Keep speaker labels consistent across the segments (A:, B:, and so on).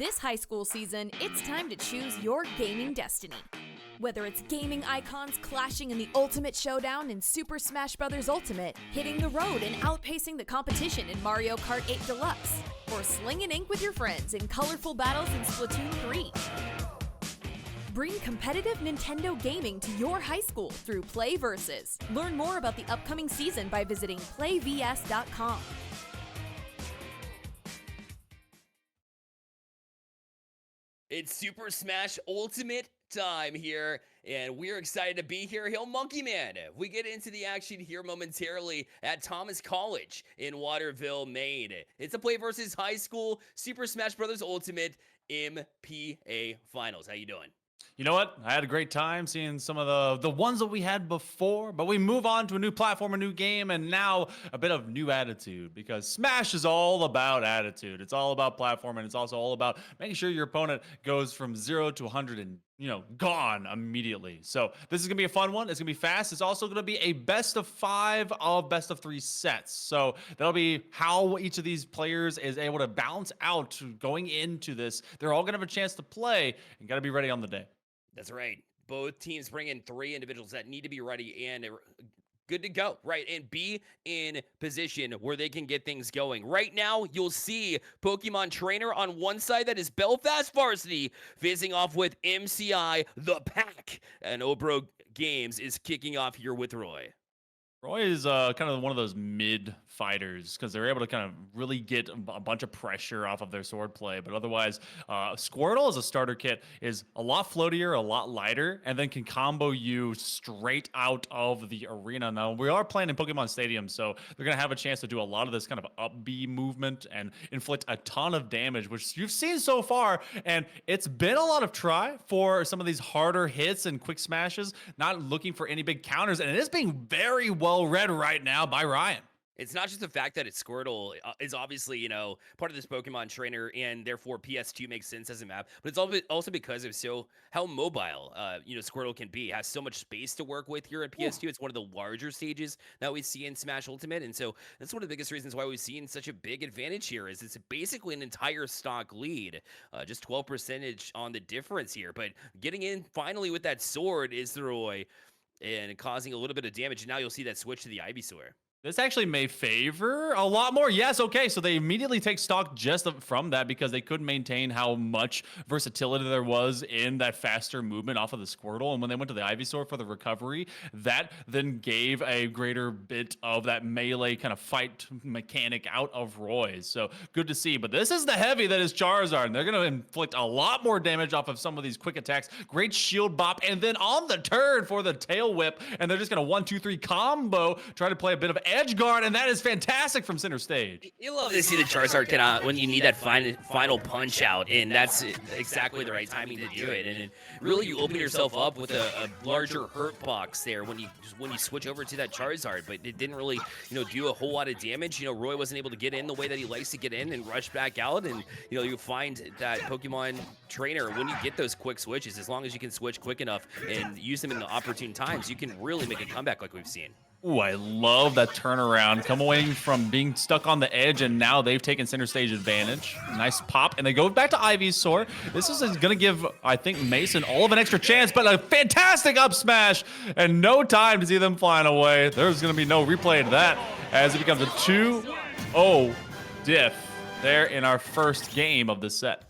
A: This high school season, it's time to choose your gaming destiny. Whether it's gaming icons clashing in the ultimate showdown in Super Smash Bros. Ultimate, hitting the road and outpacing the competition in Mario Kart 8 Deluxe, or slinging ink with your friends in colorful battles in Splatoon 3. Bring competitive Nintendo gaming to your high school through Play Versus. Learn more about the upcoming season by visiting playvs.com.
B: It's Super Smash Ultimate time here, and we're excited to be here. Hill Monkey Man. We get into the action here momentarily at Thomas College in Waterville, Maine. It's a Play versus High School Super Smash Bros. Ultimate MPA Finals. How you doing?
C: You know what? I had a great time seeing some of the ones that we had before, but we move on to a new platform, a new game, and now a bit of new attitude, because Smash is all about attitude. It's all about platform, and it's also all about making sure your opponent goes from 0 to 100 and gone immediately. So this is gonna be a fun one. It's gonna be fast. It's also gonna be a best of 5 of best of 3 sets. So that'll be how each of these players is able to balance out going into this. They're all gonna have a chance to play and gotta be ready on the day.
B: That's right. Both teams bring in 3 individuals that need to be ready and good to go, right? And be in position where they can get things going. Right now, you'll see Pokemon Trainer on one side, that is Belfast Varsity, facing off with MCI The Pack. And Obro Games is kicking off here with Roy.
C: Roy is kind of one of those mid fighters because they're able to kind of really get a bunch of pressure off of their sword play. But otherwise, Squirtle as a starter kit is a lot floatier, a lot lighter, and then can combo you straight out of the arena. Now, we are playing in Pokemon Stadium, so they're going to have a chance to do a lot of this kind of up B movement and inflict a ton of damage, which you've seen so far. And it's been a lot of try for some of these harder hits and quick smashes, not looking for any big counters. And it is being very well read right now by Ryan.
B: It's not just the fact that it's Squirtle is obviously, part of this Pokemon trainer, and therefore PS2 makes sense as a map, but it's also because of how mobile, Squirtle can be. It has so much space to work with here at PS2. It's one of the larger stages that we see in Smash Ultimate, and so that's one of the biggest reasons why we've seen such a big advantage here, is it's basically an entire stock lead, just 12% on the difference here, but getting in finally with that sword is the Roy, and causing a little bit of damage, and now you'll see that switch to the Ivysaur.
C: This actually may favor a lot more. Yes, okay, so they immediately take stock just from that because they could maintain how much versatility there was in that faster movement off of the Squirtle. And when they went to the Ivysaur for the recovery, that then gave a greater bit of that melee kind of fight mechanic out of Roy's. So good to see. But this is the heavy that is Charizard, and they're going to inflict a lot more damage off of some of these quick attacks. Great shield bop, and then on the turn for the tail whip, and they're just going to 1-2-3 combo, try to play a bit of edge guard, and that is fantastic from center stage.
B: You love to see the Charizard can, when you need that final punch out, and that's exactly the right timing to do it. And really, you open yourself up with a larger hurt box there when you switch over to that Charizard. But it didn't really, do a whole lot of damage. Roy wasn't able to get in the way that he likes to get in and rush back out. And you find that Pokemon Trainer, when you get those quick switches, as long as you can switch quick enough and use them in the opportune times, you can really make a comeback like we've seen.
C: Ooh, I love that turnaround. Come away from being stuck on the edge, and now they've taken center stage advantage. Nice pop, and they go back to Ivysaur. This is going to give, I think, Mason all of an extra chance, but a fantastic up smash, and no time to see them flying away. There's going to be no replay to that, as it becomes a 2-0 diff there in our first game of the set.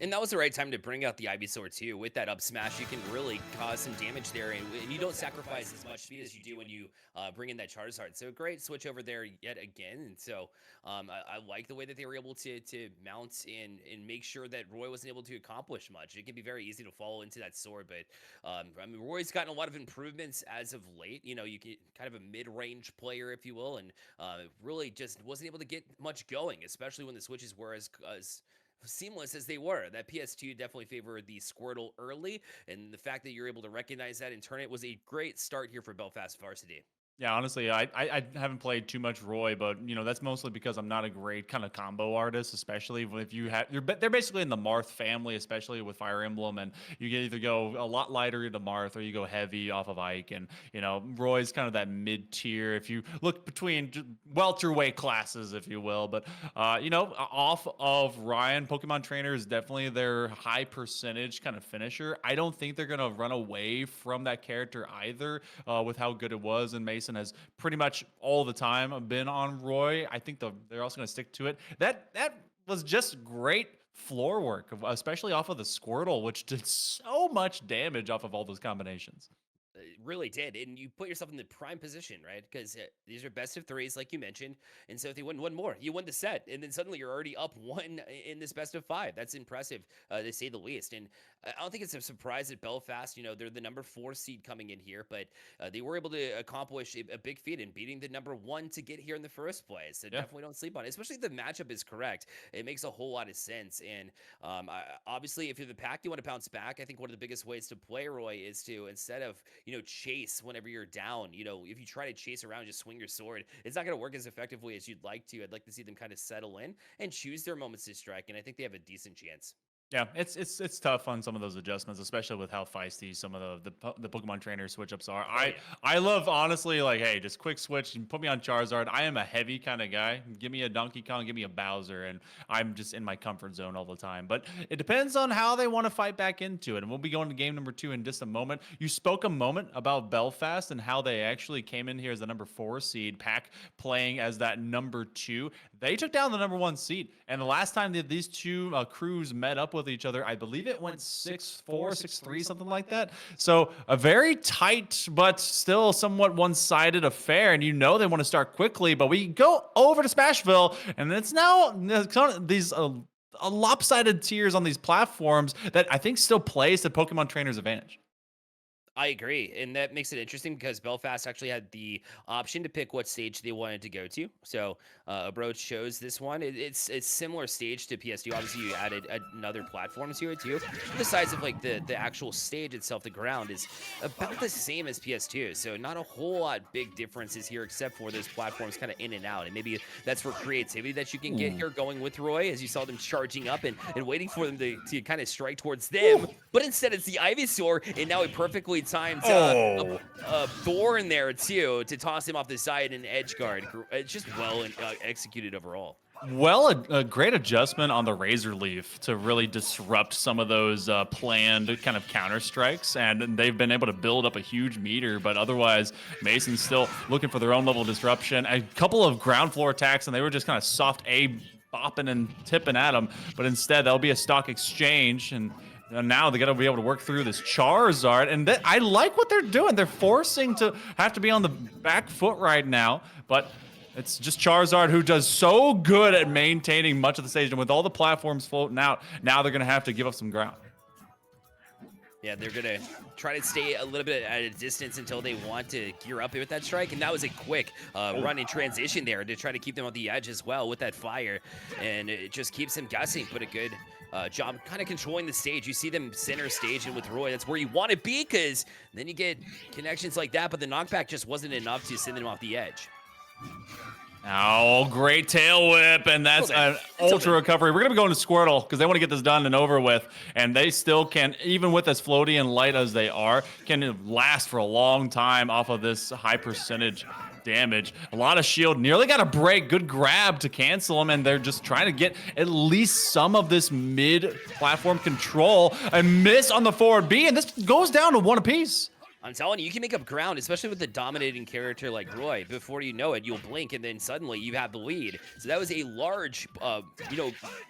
B: And that was the right time to bring out the Ivysaur too. With that up smash, you can really cause some damage there, and you don't sacrifice as much speed as you do when you bring in that Charizard. So great switch over there yet again. And so I like the way that they were able to mount and make sure that Roy wasn't able to accomplish much. It can be very easy to fall into that sword, but Roy's gotten a lot of improvements as of late. You get kind of a mid-range player, if you will, and really just wasn't able to get much going, especially when the switches were as seamless as they were. That PS2 definitely favored the Squirtle early, and the fact that you're able to recognize that and turn it was a great start here for Belfast Varsity.
C: Yeah, honestly, I haven't played too much Roy, but that's mostly because I'm not a great kind of combo artist, especially if you have they're basically in the Marth family, especially with Fire Emblem, and you can either go a lot lighter into Marth or you go heavy off of Ike, and Roy's kind of that mid tier if you look between welterweight classes, if you will. But off of Ryan, Pokemon Trainer is definitely their high percentage kind of finisher. I don't think they're gonna run away from that character either, with how good it was, and Mason has pretty much all the time been on Roy. I think they're also going to stick to it. That was just great floor work, especially off of the Squirtle, which did so much damage off of all those combinations.
B: It really did, and you put yourself in the prime position, right? Because these are best of threes, like you mentioned, and so if they win one more, you win the set, and then suddenly you're already up one in this best of five. That's impressive, to say the least. And I don't think it's a surprise that Belfast, they're the number 4 seed coming in here, but they were able to accomplish a big feat in beating the number 1 to get here in the first place. So
C: Yeah.
B: definitely don't sleep on it, especially if the matchup is correct. It makes a whole lot of sense. And obviously, if you're the pack, you want to bounce back. I think one of the biggest ways to play Roy is to, instead of chase whenever you're down. If you try to chase around, just swing your sword, it's not going to work as effectively as you'd like to. I'd like to see them kind of settle in and choose their moments to strike, and I think they have a decent chance.
C: Yeah, it's tough on some of those adjustments, especially with how feisty some of the Pokemon Trainer switch ups are.
B: Oh, yeah.
C: I love, honestly, like, hey, just quick switch and put me on Charizard. I am a heavy kind of guy. Give me a Donkey Kong, give me a Bowser, and I'm just in my comfort zone all the time. But it depends on how they want to fight back into it, and we'll be going to game number 2 in just a moment. You spoke a moment about Belfast and how they actually came in here as the number 4 seed, Pack playing as that number 2. They took down the number 1 seed, and the last time that these two crews met up with each other, I believe it went 6-4, 6-3, something like that. So a very tight but still somewhat one-sided affair, and they want to start quickly. But we go over to Smashville, and it's now these lopsided tiers on these platforms that I think still plays to Pokemon Trainer's advantage.
B: I agree, and that makes it interesting because Belfast actually had the option to pick what stage they wanted to go to. So Abroad chose this one. It's similar stage to PS2. Obviously, you added another platform to it too. The size of like the actual stage itself, the ground is about the same as PS2. So not a whole lot big differences here, except for those platforms kind of in and out. And maybe that's for creativity that you can get here going with Roy, as you saw them charging up and waiting for them to kind of strike towards them. But instead, it's the Ivysaur, and now it perfectly timed Thorn there too to toss him off the side and edge guard. It's just well executed overall.
C: Well, a great adjustment on the Razor Leaf to really disrupt some of those planned kind of counter strikes, and they've been able to build up a huge meter. But otherwise, Mason's still looking for their own level of disruption. A couple of ground floor attacks, and they were just kind of soft A bopping and tipping at them. But instead, that'll be a stock exchange, and now they got to be able to work through this Charizard, and I like what they're doing. They're forcing to have to be on the back foot right now, but it's just Charizard who does so good at maintaining much of the stage, and with all the platforms floating out, now they're going to have to give up some ground.
B: Yeah, they're going to try to stay a little bit at a distance until they want to gear up with that strike. And that was a quick run in transition there to try to keep them on the edge as well with that fire. And it just keeps them guessing. But a good job kind of controlling the stage. You see them center stage, and with Roy, that's where you want to be, because then you get connections like that. But the knockback just wasn't enough to send them off the edge.
C: Oh, great tail whip, and that's an ultra recovery. We're going to be going to Squirtle because they want to get this done and over with, and they still can, even with as floaty and light as they are, can last for a long time off of this high percentage damage. A lot of shield, nearly got a break. Good grab to cancel them, and they're just trying to get at least some of this mid-platform control. A miss on the forward B, and this goes down to 1 apiece.
B: I'm telling you, you can make up ground, especially with the dominating character like Roy. Before you know it, you'll blink, and then suddenly you have the lead. So that was a large,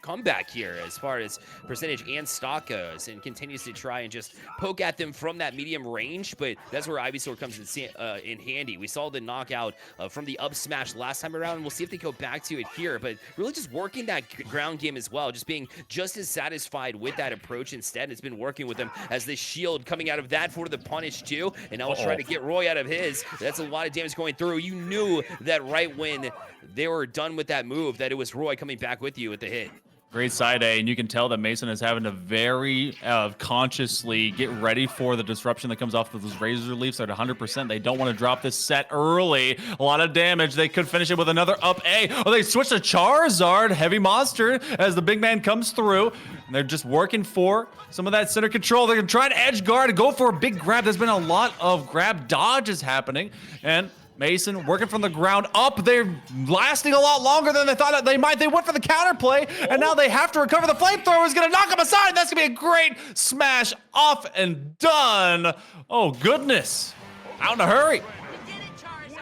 B: comeback here as far as percentage and stock goes, and continues to try and just poke at them from that medium range. But that's where Ivysaur comes in handy. We saw the knockout from the up smash last time around, and we'll see if they go back to it here. But really just working that ground game as well, just being just as satisfied with that approach instead. It's been working with them as the shield coming out of that for the punish too. And now try to get Roy out of his. That's a lot of damage going through. You knew that right when they were done with that move that it was Roy coming back with you with the hit.
C: Great side A, and you can tell that Mason is having to very consciously get ready for the disruption that comes off of those Razor Leafs. They're at 100%. They don't want to drop this set early. A lot of damage. They could finish it with another up A. Oh, they switch to Charizard, heavy monster, as the big man comes through. And they're just working for some of that center control. They're going to try and edge guard and go for a big grab. There's been a lot of grab dodges happening, and Mason working from the ground up. They're lasting a lot longer than they thought they might. They went for the counterplay, and now they have to recover. The flamethrower is going to knock them aside. That's going to be a great smash. Off and done. Oh, goodness. Out in a hurry.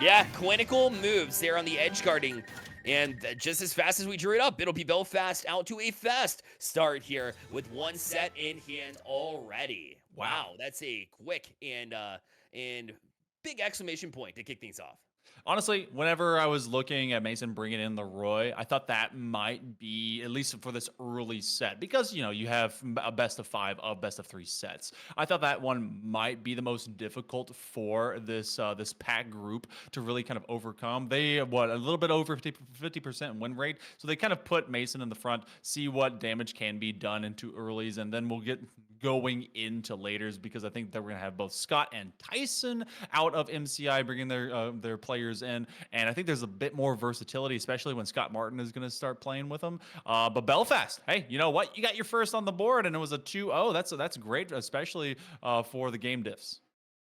B: Yeah, clinical moves there on the edge guarding. And just as fast as we drew it up, it'll be Belfast out to a fast start here with one set in hand already. Wow, that's a quick and big exclamation point to kick things off.
C: Honestly, whenever I was looking at Mason bringing in the Roy, I thought that might be, at least for this early set, because, you know, you have a best of 5 of best of 3 sets. I thought that one might be the most difficult for this this pack group to really kind of overcome. They, a little bit over 50% win rate, so they kind of put Mason in the front, see what damage can be done into earlies, and then we'll get going into laters, because I think that we're going to have both Scott and Tyson out of MCI bringing their players in, and I think there's a bit more versatility, especially when Scott Martin is going to start playing with them. But Belfast, hey, you know what? You got your first on the board, and it was a 2-0. That's great, especially for the game diffs.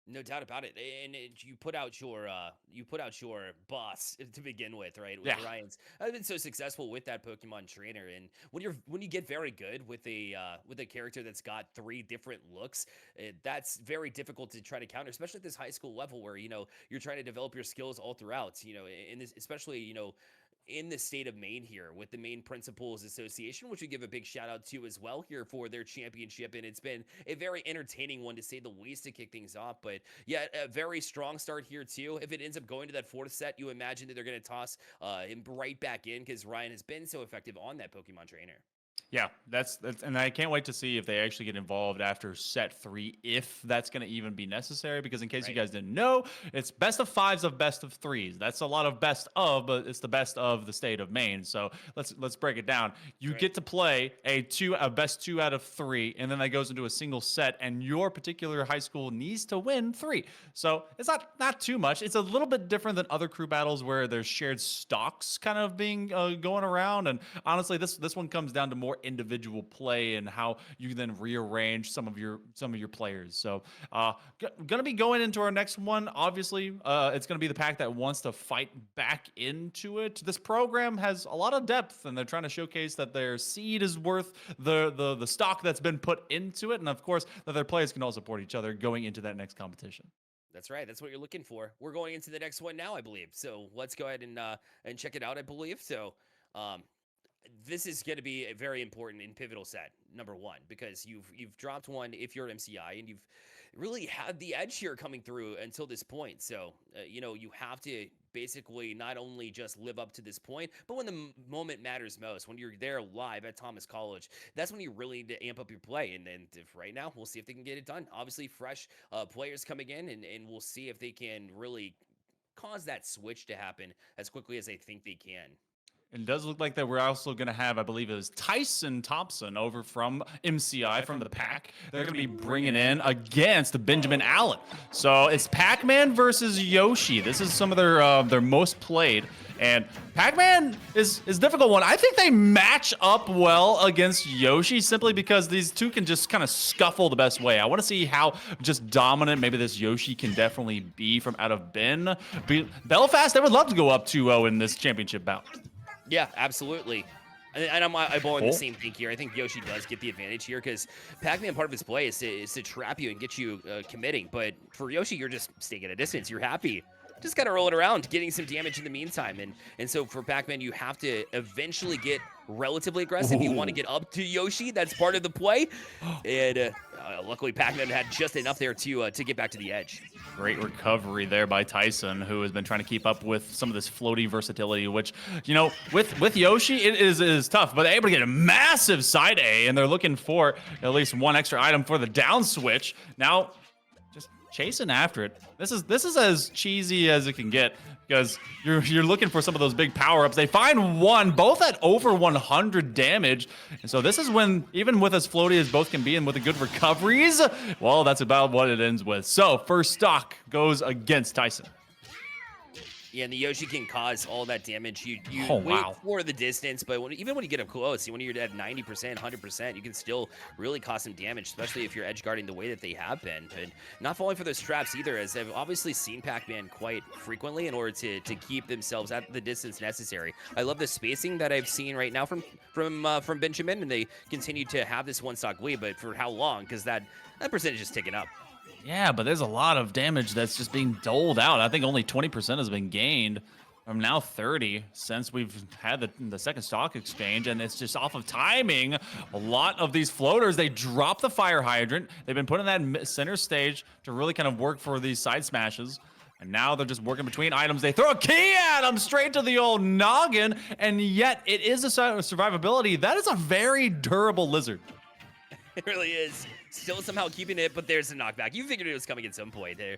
B: No doubt about it. And you put out your boss to begin with, right? With
C: Yeah.
B: Ryan's. I've been so successful with that Pokemon trainer, and when you get very good with a character that's got 3 different looks, that's very difficult to try to counter, especially at this high school level where, you know, you're trying to develop your skills all throughout, you know, in this, especially, you know, in the state of Maine here with the Maine Principals Association, which we give a big shout out to as well here for their championship. And it's been a very entertaining one, to say the least, to kick things off. But yeah, a very strong start here too. If it ends up going to that 4th set, you imagine that they're going to toss him right back in, because Ryan has been so effective on that Pokemon trainer.
C: Yeah, that's and I can't wait to see if they actually get involved after set 3, if that's going to even be necessary, because in case you guys didn't know, it's best of 5s of best of 3s. That's a lot of best of, but it's the best of the state of Maine. So let's break it down. You get to play a best 2 out of 3, and then that goes into a single set, and your particular high school needs to win 3. So it's not too much. It's a little bit different than other crew battles where there's shared stocks kind of being going around, and honestly, this one comes down to more individual play and how you then rearrange some of your players. So gonna be going into our next one. Obviously, it's gonna be the pack that wants to fight back into it. This program has a lot of depth, and they're trying to showcase that their seed is worth the stock that's been put into it, and of course that their players can all support each other going into that next competition.
B: That's right. That's what you're looking for. We're going into the next one now, I believe. So let's go ahead and check it out, I believe. So this is going to be a very important and pivotal set, number 1, because you've dropped one if you're MCI, and you've really had the edge here coming through until this point. So, you know, you have to basically not only just live up to this point, but when the moment matters most, when you're there live at Thomas College, that's when you really need to amp up your play. And if right now, we'll see if they can get it done. Obviously, fresh players coming in, and we'll see if they can really cause that switch to happen as quickly as they think they can.
C: It does look like that we're also going to have, I believe it was Tyson Thompson over from MCI from the pack. They're going to be bringing in against Benjamin Allen. So it's Pac-Man versus Yoshi. This is some of their most played. And Pac-Man is a difficult one. I think they match up well against Yoshi simply because these two can just kind of scuffle the best way. I want to see how just dominant maybe this Yoshi can definitely be from out of Ben. Belfast, they would love to go up 2-0 in this championship bout.
B: Yeah, absolutely. And I'm eyeballing the same thing here. I think Yoshi does get the advantage here because Pac-Man, part of his play is to trap you and get you committing. But for Yoshi, you're just staying at a distance. You're happy. Just kind of roll it around, getting some damage in the meantime. And so for Pac-Man, you have to eventually get relatively aggressive. You want to get up to Yoshi. That's part of the play. And luckily, Pac-Man had just enough there to get back to the edge.
C: Great recovery there by Tyson, who has been trying to keep up with some of this floaty versatility, which, you know, with Yoshi, it is tough. But they're able to get a massive side A, and they're looking for at least one extra item for the down switch. Now, just chasing after it. This is as cheesy as it can get because you're looking for some of those big power-ups. They find one, both at over 100 damage. And so this is when, even with as floaty as both can be and with the good recoveries, well, that's about what it ends with. So first stock goes against Tyson.
B: Yeah, and the Yoshi can cause all that damage. You
C: Oh,
B: wait
C: wow.
B: for the distance, but even when you get up close, when you're at 90%, 100%, you can still really cause some damage, especially if you're edge guarding the way that they have been. But not falling for those traps either, as they've obviously seen Pac-Man quite frequently in order to keep themselves at the distance necessary. I love the spacing that I've seen right now from Benjamin, and they continue to have this one stock lead, but for how long? Because that percentage is ticking up.
C: Yeah, but there's a lot of damage that's just being doled out. I think only 20% has been gained from now 30 since we've had the second stock exchange, and it's just off of timing. A lot of these floaters, they drop the fire hydrant. They've been put in that center stage to really kind of work for these side smashes. And now they're just working between items. They throw a key at them straight to the old noggin, and yet it is a survivability. That is a very durable lizard.
B: It really is. Still somehow keeping it, but there's a knockback. You figured it was coming at some point there.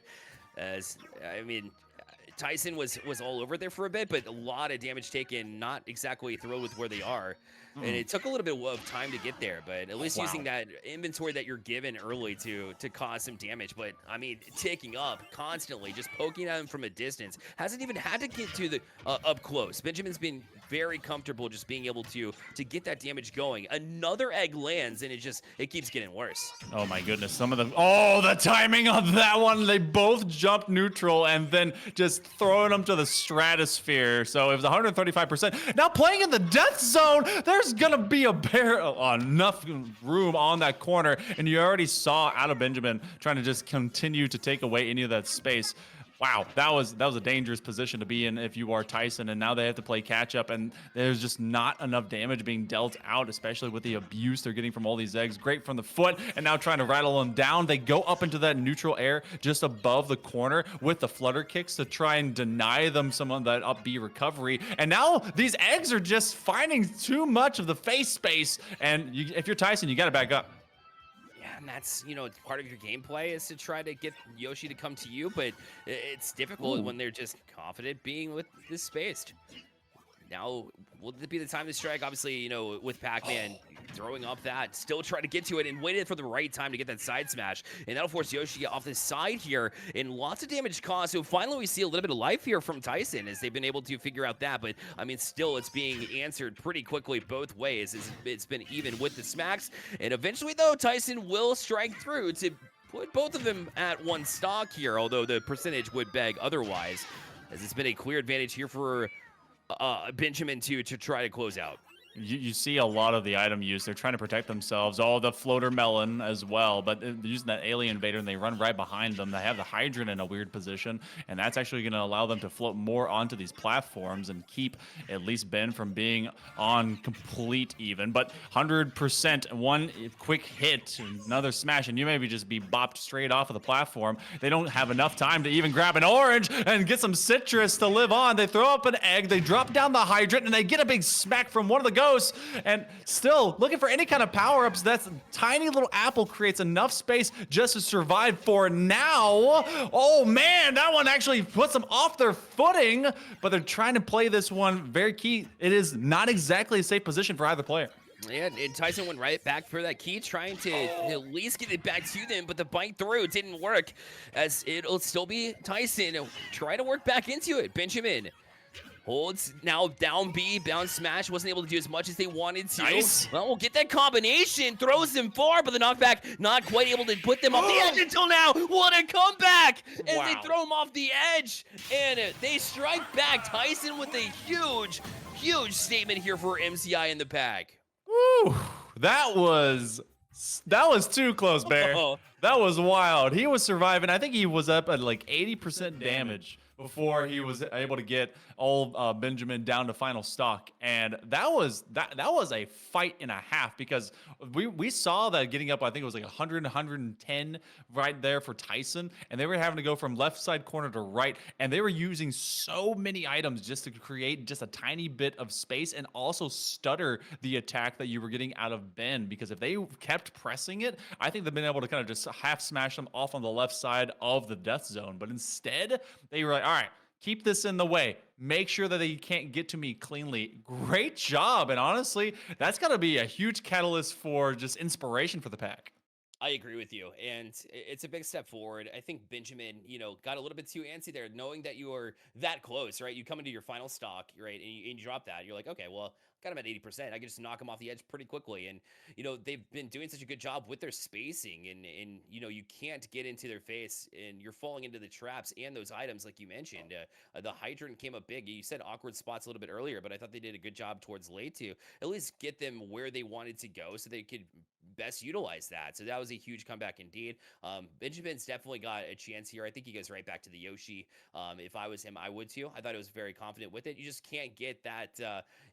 B: Tyson was all over there for a bit, but a lot of damage taken, not exactly thrilled with where they are. And it took a little bit of time to get there, but at least using that inventory that you're given early to cause some damage. But, I mean, ticking up constantly, just poking at him from a distance. Hasn't even had to get to the up close. Benjamin's been very comfortable just being able to get that damage going. Another egg lands, and it keeps getting worse.
C: Oh, my goodness. Some of them. Oh, the timing on that one. They both jumped neutral and then just throwing them to the stratosphere. So it was 135%. Now playing in the death zone, there's gonna be enough room on that corner, and you already saw out of Benjamin trying to just continue to take away any of that space. Wow, that was a dangerous position to be in if you are Tyson, and now they have to play catch up, and there's just not enough damage being dealt out, especially with the abuse they're getting from all these eggs. Great from the foot, and now trying to rattle them down. They go up into that neutral air just above the corner with the flutter kicks to try and deny them some of that up B recovery. And now these eggs are just finding too much of the face space, and if you're Tyson, you got to back up.
B: And that's, part of your gameplay is to try to get Yoshi to come to you, but it's difficult when they're just confident being with this spaced. Now, will it be the time to strike? Obviously, with Pac-Man throwing up that, still trying to get to it and waited for the right time to get that side smash. And that'll force Yoshi off the side here, and lots of damage caused. So finally, we see a little bit of life here from Tyson as they've been able to figure out that. But, still, it's being answered pretty quickly both ways. It's been even with the smacks. And eventually, though, Tyson will strike through to put both of them at one stock here, although the percentage would beg otherwise, as it's been a clear advantage here for Benjamin to try to close out.
C: You see a lot of the item use. They're trying to protect themselves. Oh, the floater melon as well. But they're using that alien invader, and they run right behind them. They have the hydrant in a weird position, and that's actually going to allow them to float more onto these platforms and keep at least Ben from being on complete even. But 100%, one quick hit, another smash, and you maybe just be bopped straight off of the platform. They don't have enough time to even grab an orange and get some citrus to live on. They throw up an egg, they drop down the hydrant, and they get a big smack from one of the and still looking for any kind of power-ups. That tiny little apple creates enough space just to survive for now. Oh man, that one actually puts them off their footing, but they're trying to play this one very key. It is not exactly a safe position for either player.
B: Yeah, and Tyson went right back for that key, trying to at least get it back to them, but the bite through didn't work, as it'll still be Tyson trying to work back into it. Benjamin holds now down B, bounce smash, wasn't able to do as much as they wanted to.
C: Nice.
B: Well, we'll get that combination, throws them far, but the knockback not quite able to put them off the edge until now. What a comeback! And they throw them off the edge, and they strike back. Tyson with a huge, huge statement here for MCI in the pack.
C: Woo! That was too close, Bear. That was wild. He was surviving. I think he was up at like 80% damage before he was able to get all Benjamin down to final stock, and that was a fight and a half, because we saw that getting up. I think it was like 100, 110 right there for Tyson, and they were having to go from left side corner to right, and they were using so many items just to create just a tiny bit of space and also stutter the attack that you were getting out of Ben, because if they kept pressing it, I think they've been able to kind of just half smash them off on the left side of the death zone. But instead, they were like, all right, Keep this in the way. Make sure that they can't get to me cleanly. Great job. And honestly, that's got to be a huge catalyst for just inspiration for the pack.
B: I agree with you, and it's a big step forward. I think Benjamin, got a little bit too antsy there, knowing that you are that close, right? You come into your final stock, right, and you drop that. You're like, okay, well, got him at 80%. I can just knock him off the edge pretty quickly, and they've been doing such a good job with their spacing, and you can't get into their face, and you're falling into the traps and those items like you mentioned. The hydrant came up big. You said awkward spots a little bit earlier, but I thought they did a good job towards late to at least get them where they wanted to go, so they could best utilize that. So that was a huge comeback indeed. Benjamin's definitely got a chance here. I think he goes right back to the Yoshi. If I was him, I would too. I thought it was very confident with it. You just can't get that.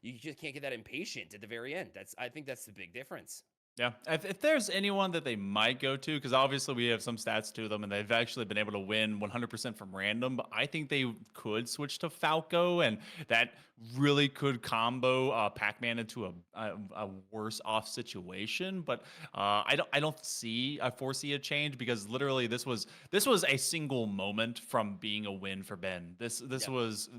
B: You just can't get that impatient at the very end. I think that's the big difference.
C: Yeah, if there's anyone that they might go to, because obviously we have some stats to them, and they've actually been able to win 100% from random. But I think they could switch to Falco, and that really could combo Pac-Man into a worse off situation. But I foresee a change because literally this was a single moment from being a win for Ben.
B: Yeah.
C: This was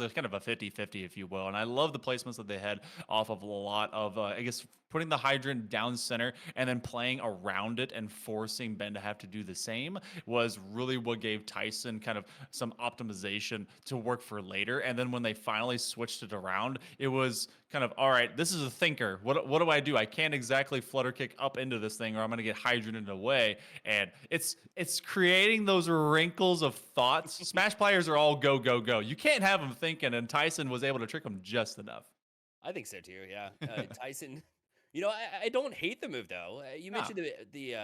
C: a kind of a 50-50, if you will, and I love the placements that they had off of a lot of I guess putting the hydrant down center and then playing around it and forcing Ben to have to do the same was really what gave Tyson kind of some optimization to work for later. And then when they finally switched it around, it was kind of, all right, this is a thinker. What do I do? I can't exactly flutter kick up into this thing or I'm going to get hydranted away. And it's creating those wrinkles of thoughts. Smash players are all go, go, go. You can't have them thinking, and Tyson was able to trick them just enough.
B: I think so too. Yeah. Tyson. I don't hate the move though. You
C: Ah,
B: mentioned the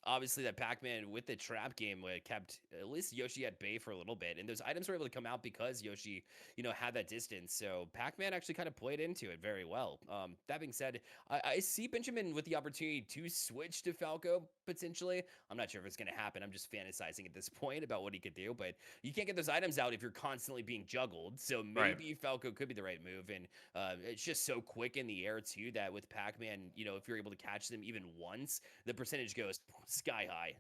B: obviously that Pac-Man with the trap game kept at least Yoshi at bay for a little bit, and those items were able to come out because Yoshi, had that distance. So Pac-Man actually kind of played into it very well. That being said, I see Benjamin with the opportunity to switch to Falco potentially. I'm not sure if it's going to happen. I'm just fantasizing at this point about what he could do, but you can't get those items out if you're constantly being juggled. So
C: right.
B: maybe Falco could be the right move, and it's just so quick in the air too that with Pac-Man, if you're able to catch them even once, the percentage goes sky high.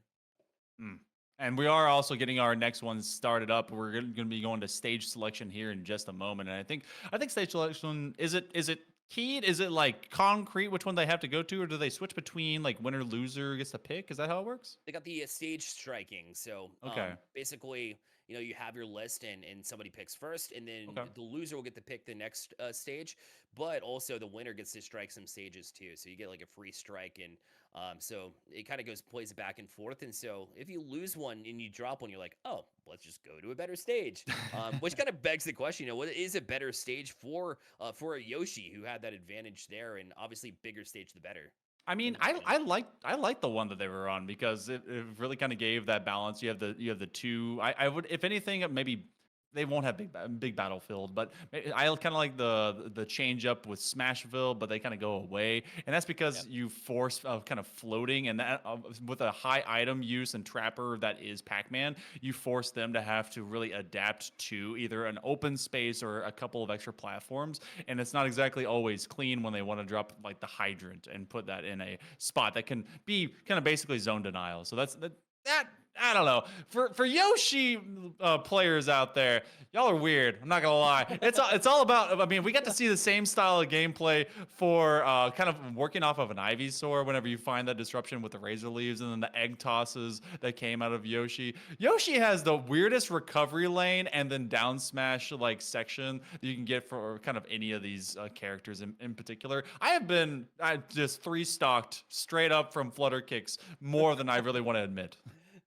C: Mm. And we are also getting our next one started up. We're going to be going to stage selection here in just a moment, and I think stage selection is it keyed? Is it like concrete? Which one they have to go to, or do they switch between like winner loser gets to pick? Is that how it works?
B: They got the stage striking. So
C: Okay.
B: basically, you have your list and somebody picks first, and then
C: Okay.
B: the loser will get to pick the next stage, but also the winner gets to strike some stages too. So you get like a free strike, and so it kind of plays back and forth. And so if you lose one and you drop one, you're like, oh, let's just go to a better stage. Which kind of begs the question, what is a better stage for a Yoshi who had that advantage there, and obviously bigger stage the better.
C: I mean,
B: In my opinion.
C: I like the one that they were on because it really kind of gave that balance. You have the two. I would, if anything, maybe they won't have big battlefield, but I kind of like the change up with Smashville, but they kind of go away, and that's because
B: Yep.
C: you force kind of floating, and that with a high item use and trapper that is Pac-Man, you force them to have to really adapt to either an open space or a couple of extra platforms, and it's not exactly always clean when they want to drop like the hydrant and put that in a spot that can be kind of basically zone denial. So that I don't know. For Yoshi players out there, y'all are weird. I'm not gonna lie. It's all about. I mean, we got to see the same style of gameplay for kind of working off of an Ivysaur. Whenever you find that disruption with the razor leaves and then the egg tosses that came out of Yoshi. Yoshi has the weirdest recovery lane and then down smash like section that you can get for kind of any of these characters in particular. I just three stocked straight up from flutter kicks more than I really want to admit.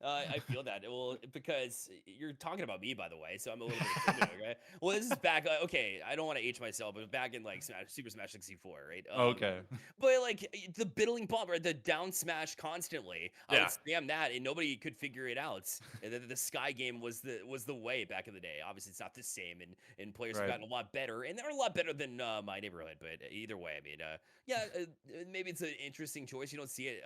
B: I feel that. Well, because you're talking about me, by the way, so I'm a little bit intimidated, right? Well, this is back. Okay, I don't want to age myself, but back in like Super Smash 64, right?
C: Okay.
B: But like the biddling bomb or the down smash constantly, I would
C: Yeah.
B: spam that, and nobody could figure it out. And the Sky game was the way back in the day. Obviously, it's not the same, and players have
C: Right.
B: gotten a lot better, and they're a lot better than my neighborhood. But either way, I mean, yeah, maybe it's an interesting choice. You don't see it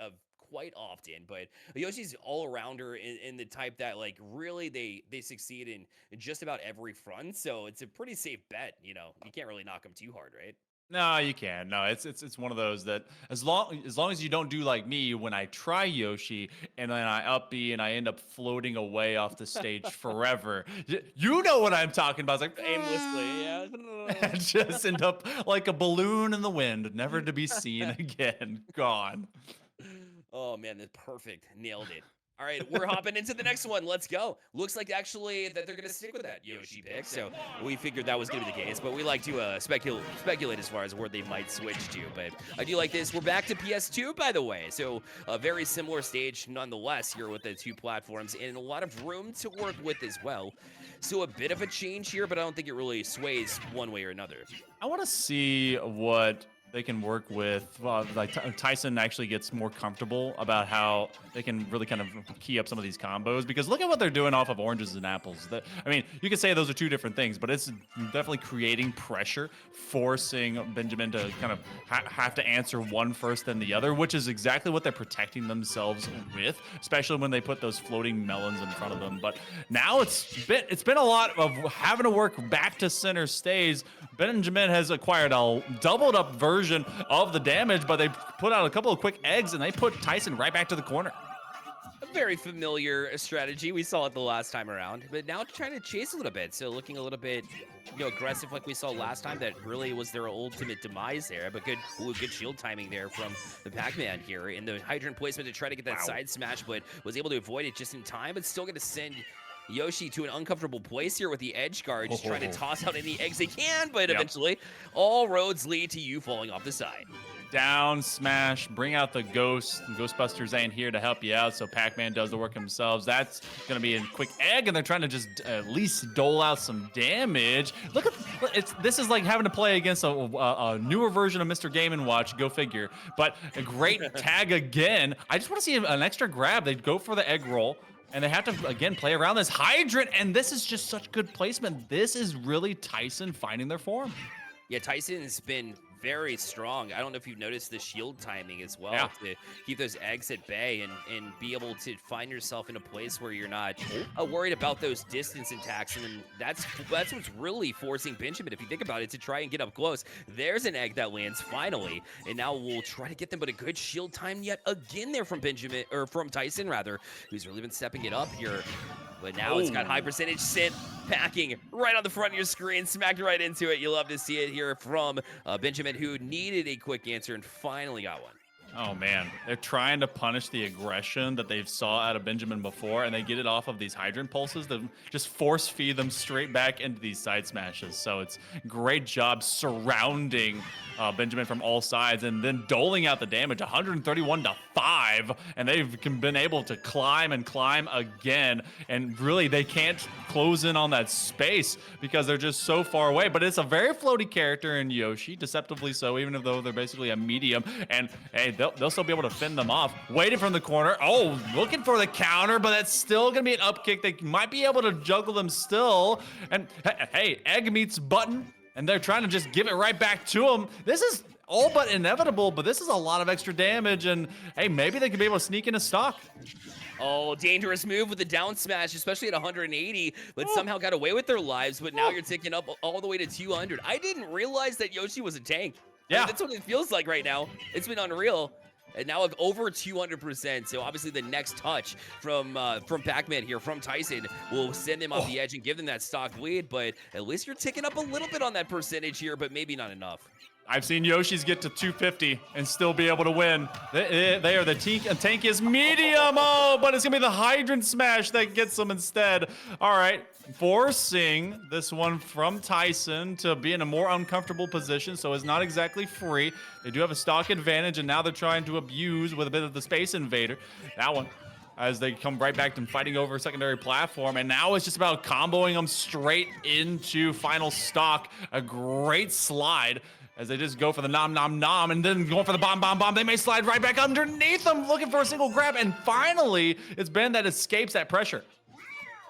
B: quite often, but Yoshi's all arounder in the type that like really they succeed in just about every front. So it's a pretty safe bet. You can't really knock them too hard, right?
C: No, you can. No, it's one of those that as long as you don't do like me when I try Yoshi and then I up B and I end up floating away off the stage forever. You know what I'm talking about. It's like
B: Aimlessly, yeah.
C: and just end up like a balloon in the wind, never to be seen again. Gone.
B: Oh man, that's perfect. Nailed it. All right, we're hopping into the next one. Let's go. Looks like actually that they're going to stick with that Yoshi pick. So we figured that was going to be the case, but we like to speculate as far as where they might switch to. But I do like this. We're back to PS2, by the way. So a very similar stage nonetheless here with the two platforms and a lot of room to work with as well. So a bit of a change here, but I don't think it really sways one way or another.
C: I want to see what they can work with. Tyson actually gets more comfortable about how they can really kind of key up some of these combos, because look at what they're doing off of oranges and apples. I mean, you could say those are two different things, but it's definitely creating pressure, forcing Benjamin to kind of have to answer one first, then the other, which is exactly what they're protecting themselves with, especially when they put those floating melons in front of them. But now it's been a lot of having to work back to center stage. Benjamin has acquired a doubled up version of the damage, but they put out a couple of quick eggs and they put Tyson right back to the corner.
B: A very familiar strategy. We saw it the last time around, but now trying to chase a little bit. So looking a little bit, aggressive like we saw last time. That really was their ultimate demise there. But good shield timing there from the Pac-Man here in the hydrant placement to try to get that side smash, but was able to avoid it just in time. But still going to send Yoshi to an uncomfortable place here with the edge guard, just trying to toss out any eggs they can, but eventually all roads lead to you falling off the side.
C: Down smash, bring out the ghost. Ghostbusters ain't here to help you out, so Pac-Man does the work themselves. That's gonna be a quick egg, and they're trying to just at least dole out some damage. This is like having to play against a newer version of Mr. Game & Watch. Go figure. But a great tag again. I just want to see an extra grab. They go for the egg roll. And they have to, again, play around this hydrant, and this is just such good placement. This is really Tyson finding their form.
B: Yeah, Tyson's been very strong. I don't know if you've noticed the shield timing as well to keep those eggs at bay and be able to find yourself in a place where you're not worried about those distance attacks. And then that's what's really forcing Benjamin, if you think about it, to try and get up close. There's an egg that lands finally, and now we'll try to get them, but a good shield time yet again there from from Tyson rather, who's really been stepping it up here. But now it's got high percentage sent packing right on the front of your screen, smacked right into it. You love to see it here from Benjamin, who needed a quick answer and finally got one.
C: Oh man, they're trying to punish the aggression that they've saw out of Benjamin before, and they get it off of these hydrant pulses that just force feed them straight back into these side smashes. So it's great job surrounding Benjamin from all sides and then doling out the damage, 131-5, and they've been able to climb and climb again, and really they can't close in on that space because they're just so far away. But it's a very floaty character in Yoshi, deceptively so, even though they're basically a medium, and hey, they'll still be able to fend them off. Waiting from the corner. Oh, looking for the counter, but that's still going to be an up kick. They might be able to juggle them still. And hey, egg meets button, and they're trying to just give it right back to him. This is all but inevitable, but this is a lot of extra damage, and hey, maybe they could be able to sneak into stock.
B: Oh, dangerous move with the down smash, especially at 180, but somehow got away with their lives, but now you're ticking up all the way to 200. I didn't realize that Yoshi was a tank.
C: Yeah.
B: That's what it feels like right now. It's been unreal. And now of over 200%. So obviously the next touch from Pac-Man here, from Tyson, will send them off the edge and give them that stock lead. But at least you're ticking up a little bit on that percentage here, but maybe not enough.
C: I've seen Yoshis get to 250 and still be able to win. They are the tankiest medium. Oh, but it's going to be the hydrant smash that gets them instead. All right, forcing this one from Tyson to be in a more uncomfortable position, so it's not exactly free. They do have a stock advantage, and now they're trying to abuse with a bit of the Space Invader. That one, as they come right back to fighting over a secondary platform. And now it's just about comboing them straight into final stock. A great slide as they just go for the nom nom nom and then going for the bomb bomb bomb. They may slide right back underneath them looking for a single grab. And finally, it's Ben that escapes that pressure.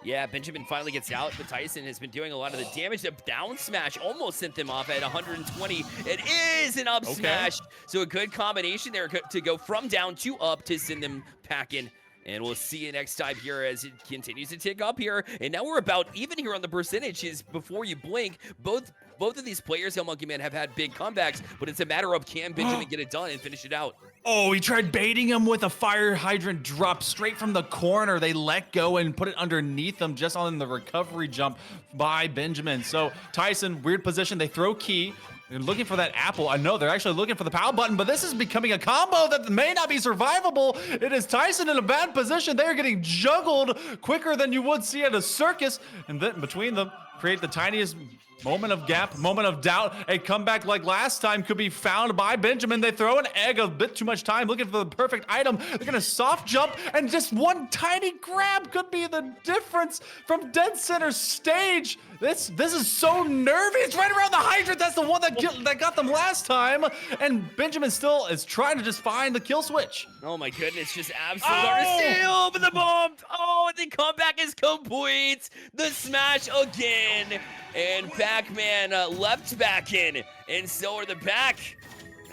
B: Yeah, Benjamin finally gets out, but Tyson has been doing a lot of the damage. The down smash almost sent them off at 120. It is an up smash. So a good combination there to go from down to up to send them packing. And we'll see you next time here as it continues to tick up here. And now we're about even here on the percentages before you blink. Both both of these players, Hell Monkey Man, have had big comebacks, but it's a matter of can Benjamin get it done and finish it out.
C: Oh, he tried baiting him with a fire hydrant drop straight from the corner. They let go and put it underneath them just on the recovery jump by Benjamin. So Tyson, weird position. They throw key. They're looking for that apple. I know they're actually looking for the power button, but this is becoming a combo that may not be survivable. It is Tyson in a bad position. They are getting juggled quicker than you would see at a circus. And then between them, create the tiniest moment of gap, moment of doubt. A comeback like last time could be found by Benjamin. They throw an egg a bit too much time, looking for the perfect item. They're gonna soft jump, and just one tiny grab could be the difference from dead center stage. This is so nervy. It's right around the hydrant. That's the one that got them last time. And Benjamin still is trying to just find the kill switch.
B: Oh my goodness, just absolute steal, but the bomb. Oh, and the comeback is complete. The smash again. And Pac-Man leapt back in, and so are the back.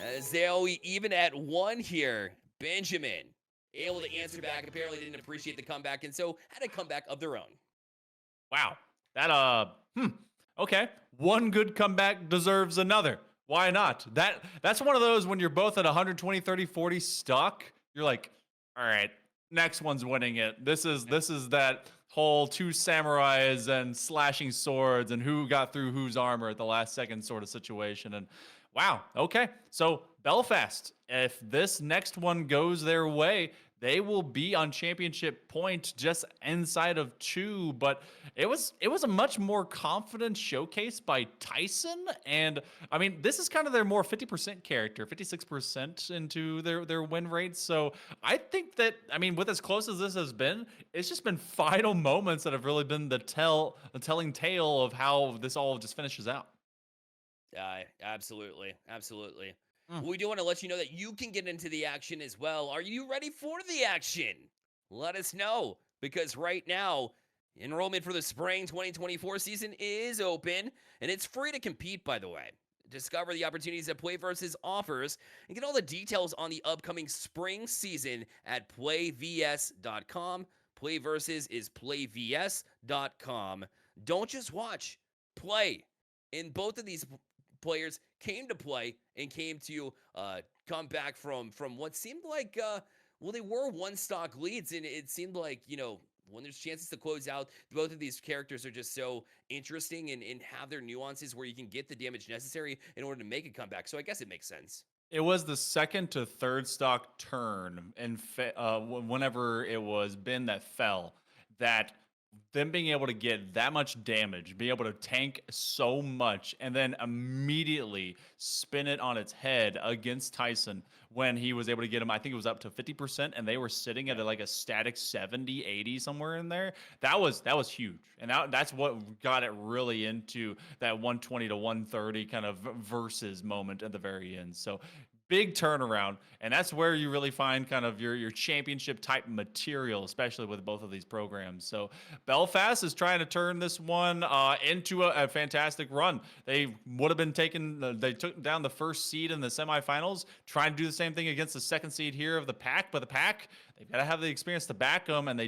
B: As they all even at one here. Benjamin able to answer back. Apparently didn't appreciate the comeback, and so had a comeback of their own.
C: Wow. That okay. One good comeback deserves another. Why not? That's one of those when you're both at 120, 30, 40 stuck. You're like, all right, next one's winning it. This is that whole two samurais and slashing swords and who got through whose armor at the last second sort of situation. And wow, okay. So Belfast, if this next one goes their way, they will be on championship point just inside of 2, but it was a much more confident showcase by Tyson. And I mean, this is kind of their more 50% character, 56% into their win rates. So I think that, I mean, with as close as this has been, it's just been final moments that have really been the telling tale of how this all just finishes out.
B: Absolutely. We do want to let you know that you can get into the action as well. Are you ready for the action? Let us know, because right now, enrollment for the spring 2024 season is open, and it's free to compete, by the way. Discover the opportunities that PlayVS offers and get all the details on the upcoming spring season at playvs.com. PlayVS is playvs.com. Don't just watch, play. And both of these players came to play and came to come back from what seemed like, they were one stock leads, and it seemed like, when there's chances to close out, both of these characters are just so interesting and have their nuances where you can get the damage necessary in order to make a comeback. So I guess it makes sense.
C: It was the second to third stock turn, and whenever it was Ben that fell, that them being able to get that much damage, be able to tank so much, and then immediately spin it on its head against Tyson when he was able to get him, I think it was up to 50%, and they were sitting at like a static 70, 80, somewhere in there. That was huge. And that's what got it really into that 120 to 130 kind of versus moment at the very end. So big turnaround, and that's where you really find kind of your championship type material, especially with both of these programs. So Belfast is trying to turn this one into a fantastic run. They would have been they took down the first seed in the semifinals, trying to do the same thing against the second seed here of the pack, but the pack, they've got to have the experience to back them, and they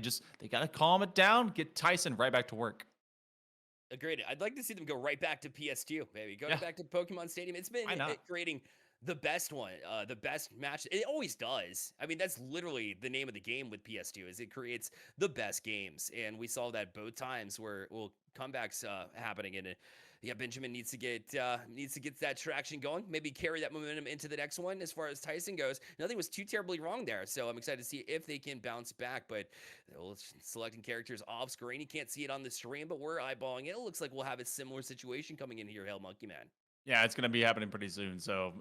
C: got to calm it down, get Tyson right back to work.
B: Agreed. I'd like to see them go right back to PS2, baby. Go back to Pokemon Stadium. It's been creating the best one, the best match. It always does. I mean, that's literally the name of the game with PS2, is it creates the best games. And we saw that both times where, comebacks happening. And Benjamin needs to get that traction going. Maybe carry that momentum into the next one. As far as Tyson goes, nothing was too terribly wrong there. So I'm excited to see if they can bounce back. But selecting characters off screen, you can't see it on the stream, but we're eyeballing it. It looks like we'll have a similar situation coming in here, Hell Monkey Man.
C: Yeah, it's going to be happening pretty soon. So,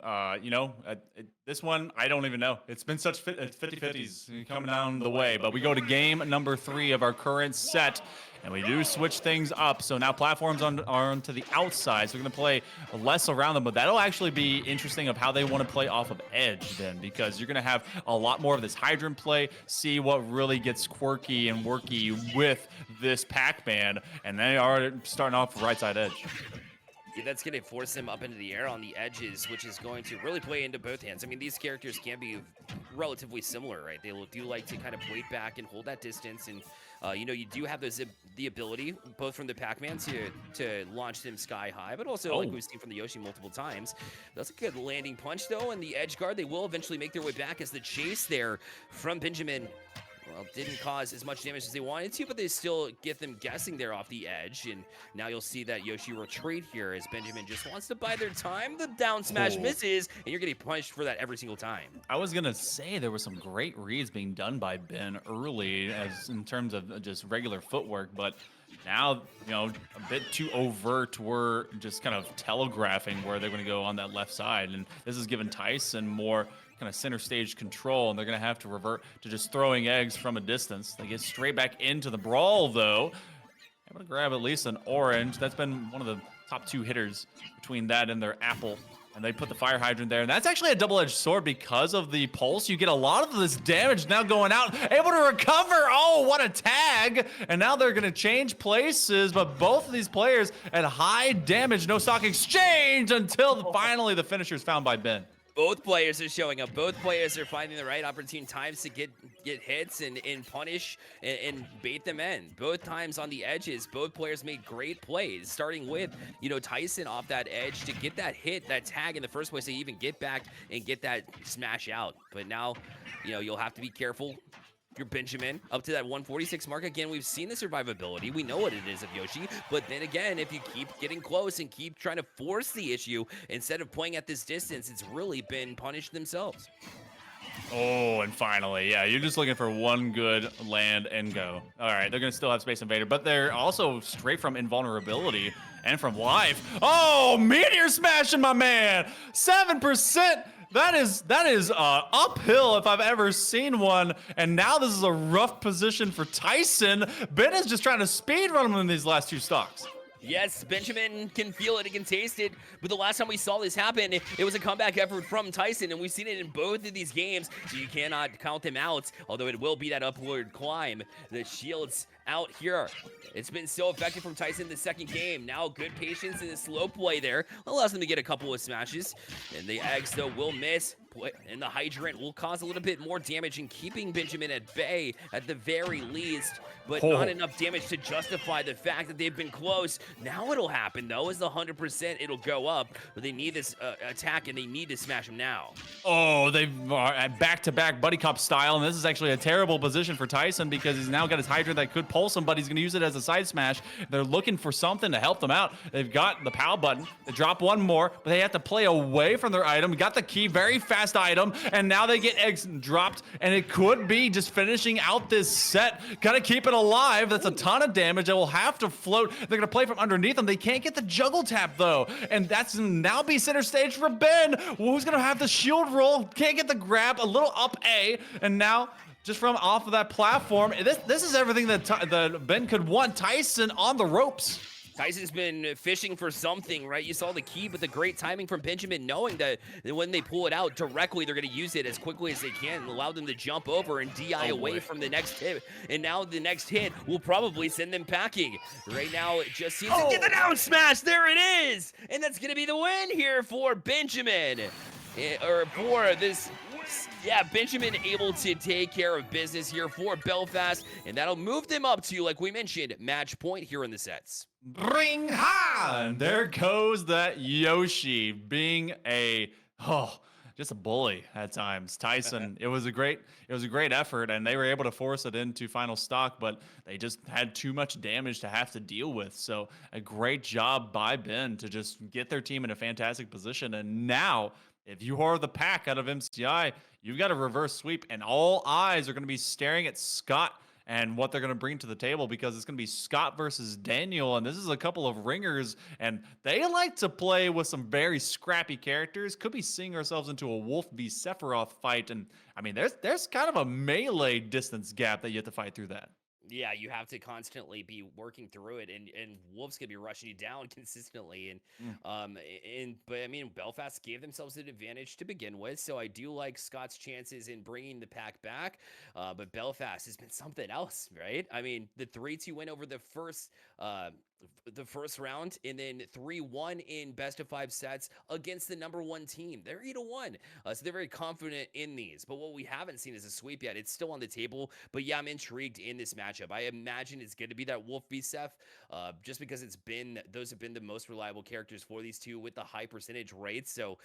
C: this one, I don't even know. It's been such 50-50s coming down the way. But we go to game number 3 of our current set, and we do switch things up. So now platforms are onto the outside. So we're going to play less around them. But that'll actually be interesting of how they want to play off of edge then, because you're going to have a lot more of this hydrant play, see what really gets quirky and worky with this Pac-Man. And they are starting off right side edge.
B: Yeah, that's going to force him up into the air on the edges, which is going to really play into both hands. I mean, these characters can be relatively similar, right? They do like to kind of wait back and hold that distance, and you do have the ability both from the Pac-Man to launch them sky high, but also like
C: Oh.
B: we've seen from the Yoshi multiple times. That's a good landing punch though, and the edge guard, they will eventually make their way back as the chase there from Benjamin, well, didn't cause as much damage as they wanted to, but they still get them guessing there off the edge. And now you'll see that Yoshi retreat here as Benjamin just wants to buy their time. The down smash misses, and you're getting punished for that every single time.
C: I was gonna say there were some great reads being done by Ben early, as in terms of just regular footwork, but now, a bit too overt. We're just kind of telegraphing where they're going to go on that left side, and this is giving Tyson more kind of center stage control, and they're going to have to revert to just throwing eggs from a distance. They get straight back into the brawl, though. Able to grab at least an orange. That's been one of the top 2 hitters between that and their apple. And they put the fire hydrant there. And that's actually a double-edged sword because of the pulse. You get a lot of this damage now going out. Able to recover. Oh, what a tag. And now they're going to change places. But both of these players at high damage. No stock exchange until finally the finisher is found by Ben.
B: Both players are showing up. Both players are finding the right opportune times to get hits and punish and bait them in. Both times on the edges, both players made great plays, starting with, Tyson off that edge to get that hit, that tag in the first place, to even get back and get that smash out. But now, you'll have to be careful. Your Benjamin up to that 146 mark. Again, we've seen the survivability. We know what it is of Yoshi. But then again, if you keep getting close and keep trying to force the issue instead of playing at this distance, it's really been punished themselves.
C: Oh, and finally, yeah, you're just looking for one good land and go. All right, they're going to still have Space Invader, but they're also straight from invulnerability and from life. Oh, Meteor smashing my man. 7%. That is uphill if I've ever seen one. And now this is a rough position for Tyson. Ben is just trying to speed run him in these last 2 stocks.
B: Yes, Benjamin can feel it, he can taste it, but the last time we saw this happen, it was a comeback effort from Tyson, and we've seen it in both of these games, so you cannot count them out, although it will be that upward climb. The shields out here. It's been so effective from Tyson the second game. Now good patience in the slow play there allows them to get a couple of smashes, and the eggs, though, will miss. And the hydrant will cause a little bit more damage in keeping Benjamin at bay at the very least, but not enough damage to justify the fact that they've been close. Now it'll happen, though, as the 100%, it'll go up, but they need this attack, and they need to smash him now.
C: Oh, they are at back-to-back buddy cop style, and this is actually a terrible position for Tyson because he's now got his hydrant that could pulse him, but he's going to use it as a side smash. They're looking for something to help them out. They've got the PAL button. They drop one more, but they have to play away from their item. Got the key, very fast item, and now they get eggs dropped, and it could be just finishing out this set. Gotta keep it alive. That's a ton of damage. They will have to float. They're gonna play from underneath them. They can't get the juggle tap though, and that's now be center stage for Ben, who's gonna have the shield roll. Can't get the grab. A little up A, and now just from off of that platform, this is everything that Ben could want. Tyson on the ropes.
B: Tyson's been fishing for something, right? You saw the key, but the great timing from Benjamin, knowing that when they pull it out directly, they're going to use it as quickly as they can and allow them to jump over and DI away from the next hit. And now the next hit will probably send them packing. Right now, it just seems to get the down smash. There it is. And that's going to be the win here for Benjamin. Or for this... Yeah, Benjamin able to take care of business here for Belfast, and that'll move them up to, like we mentioned, match point here in the sets.
C: Ring ha! And there goes that Yoshi being just a bully at times. Tyson, it was a great effort, and they were able to force it into final stock, but they just had too much damage to have to deal with. So a great job by Ben to just get their team in a fantastic position. And now, if you are the pack out of MCI, you've got a reverse sweep, and all eyes are going to be staring at Scott and what they're going to bring to the table, because it's going to be Scott versus Daniel, and this is a couple of ringers, and they like to play with some very scrappy characters. Could be seeing ourselves into a Wolf v Sephiroth fight, and I mean, there's kind of a melee distance gap that you have to fight through that.
B: Yeah, you have to constantly be working through it, and Wolf's gonna be rushing you down consistently, but I mean, Belfast gave themselves an advantage to begin with, so I do like Scott's chances in bringing the pack back, but Belfast has been something else, right? I mean, the 3-2 win over the first the first round, and then 3-1 in best of 5 sets against the number 1 team. They're 8-1. So they're very confident in these. But what we haven't seen is a sweep yet. It's still on the table. But yeah, I'm intrigued in this matchup. I imagine it's going to be that Wolf v Seth, just because those have been the most reliable characters for these two with the high percentage rates. So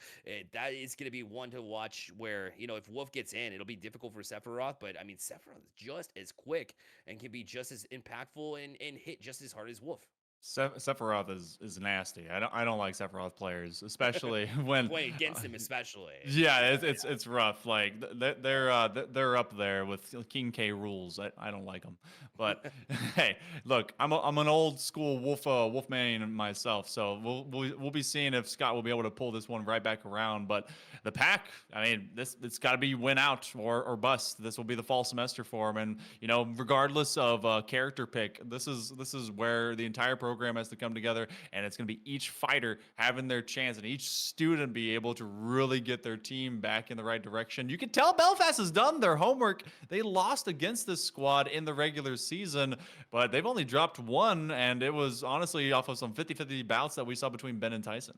B: that is going to be one to watch where, if Wolf gets in, it'll be difficult for Sephiroth. But I mean, Sephiroth is just as quick and can be just as impactful and hit just as hard as Wolf.
C: Sephiroth is nasty. I don't like Sephiroth players, especially when
B: Playing against him, especially.
C: yeah, it's rough. Like they're up there with King K rules. I don't like them, but hey, look, I'm an old school Wolf man myself, so we'll be seeing if Scott will be able to pull this one right back around. But the pack, I mean, it's got to be win out or bust. This will be the fall semester for him, and regardless of character pick, this is where the entire program has to come together, and it's going to be each fighter having their chance and each student be able to really get their team back in the right direction. You can tell Belfast has done their homework. They lost against this squad in the regular season, but they've only dropped one, and it was honestly off of some 50-50 bouts that we saw between Ben and Tyson.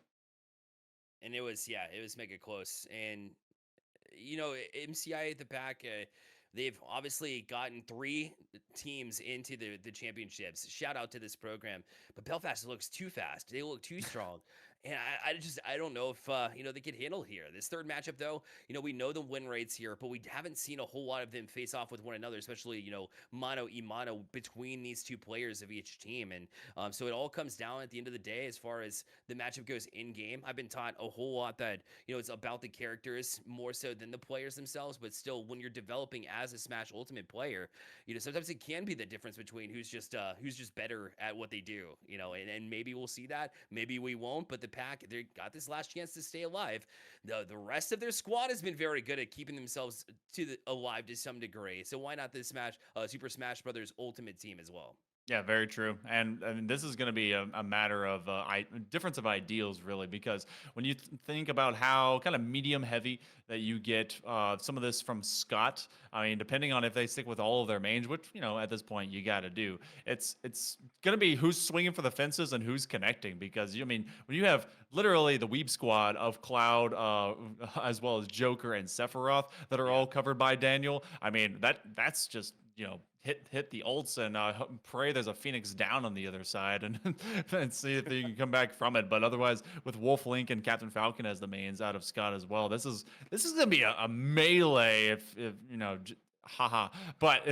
B: And it was mega close. And MCI at the back, they've obviously gotten 3 teams into the championships. Shout out to this program. But Belfast looks too fast. They look too strong. And I don't know if they can handle here. This third matchup, though, we know the win rates here, but we haven't seen a whole lot of them face off with one another, especially mano y mano between these two players of each team. And so it all comes down at the end of the day as far as the matchup goes in game. I've been taught a whole lot that it's about the characters more so than the players themselves. But still, when you're developing as a Smash Ultimate player, sometimes it can be the difference between who's just better at what they do. And maybe we'll see that, maybe we won't. But the pack, they got this last chance to stay alive. The rest of their squad has been very good at keeping themselves alive to some degree. So why not this Super Smash Brothers Ultimate team as well?
C: Yeah, very true. And I mean, this is going to be a matter of difference of ideals, really, because when you think about how kind of medium heavy that you get some of this from Scott, I mean, depending on if they stick with all of their mains, which, at this point you got to do, it's going to be who's swinging for the fences and who's connecting. Because, when you have literally the Weeb squad of Cloud as well as Joker and Sephiroth that are all covered by Daniel, I mean, that's just, hit the ults and pray there's a Phoenix down on the other side and see if you can come back from it. But otherwise, with Wolf, Link, and Captain Falcon as the mains out of Scott as well, this is gonna be a melee if haha. But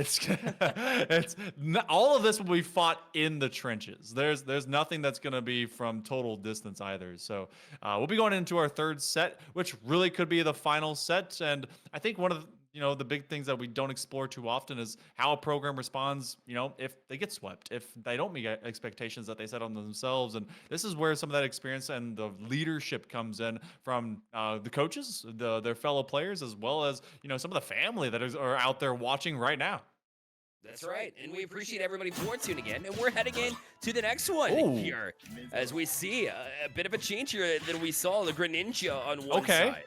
C: all of this will be fought in the trenches. There's nothing that's gonna be from total distance either. So we'll be going into our third set, which really could be the final set. And I think one of the big things that we don't explore too often is how a program responds, if they get swept, if they don't meet expectations that they set on themselves. And this is where some of that experience and the leadership comes in from the coaches, their fellow players, as well as, some of the family that are out there watching right now.
B: That's right. And we appreciate everybody for tuning in. And we're heading in to the next one here as we see a bit of a change here than we saw the Greninja on one side.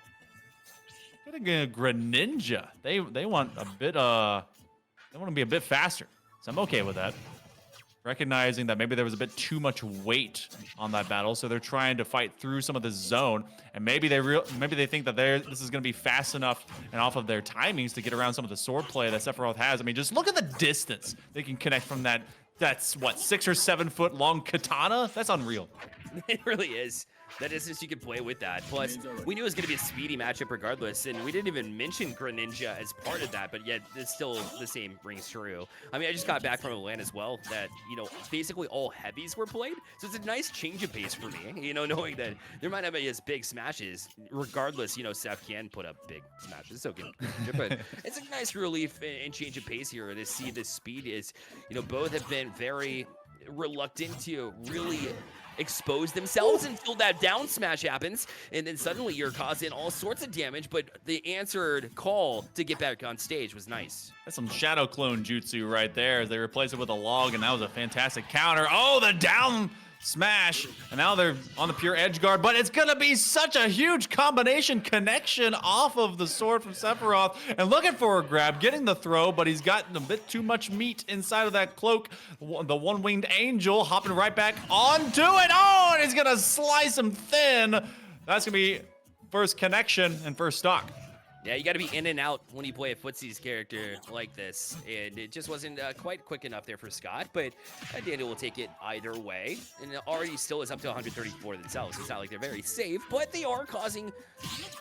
C: Getting a Greninja. They want a bit they want to be a bit faster. So I'm okay with that. Recognizing that maybe there was a bit too much weight on that battle, so they're trying to fight through some of the zone, and maybe they think that this is going to be fast enough and off of their timings to get around some of the sword play that Sephiroth has. I mean, just look at the distance they can connect from that. That's what, 6 or 7 foot long katana? That's unreal.
B: It really is. That distance you can play with that. Plus, we knew it was going to be a speedy matchup regardless, and we didn't even mention Greninja as part of that, but yet it's still the same rings true. I mean, I just got back from Atlanta as well that, basically all heavies were played, so it's a nice change of pace for me, knowing that there might not be as big smashes. Regardless, Seth can put up big smashes, so can Greninja, but it's a nice relief and change of pace here to see the speed is, both have been very reluctant to really expose themselves until that down smash happens, and then suddenly you're causing all sorts of damage, but the answered call to get back on stage was nice.
C: That's some shadow clone jutsu right there as they replace it with a log, and that was a fantastic counter. Oh, the down smash, and now they're on the pure edge guard, but it's gonna be such a huge combination connection off of the sword from Sephiroth, and looking for a grab, getting the throw, but he's gotten a bit too much meat inside of that cloak. The one-winged angel hopping right back onto it. Oh, and he's gonna slice him thin. That's gonna be first connection and first stock.
B: Yeah, you got to be in and out when you play a footsies character like this, and it just wasn't quite quick enough there for Scott, but Daniel will take it either way, and it already still is up to 134 themselves. It's not like they're very safe, but they are causing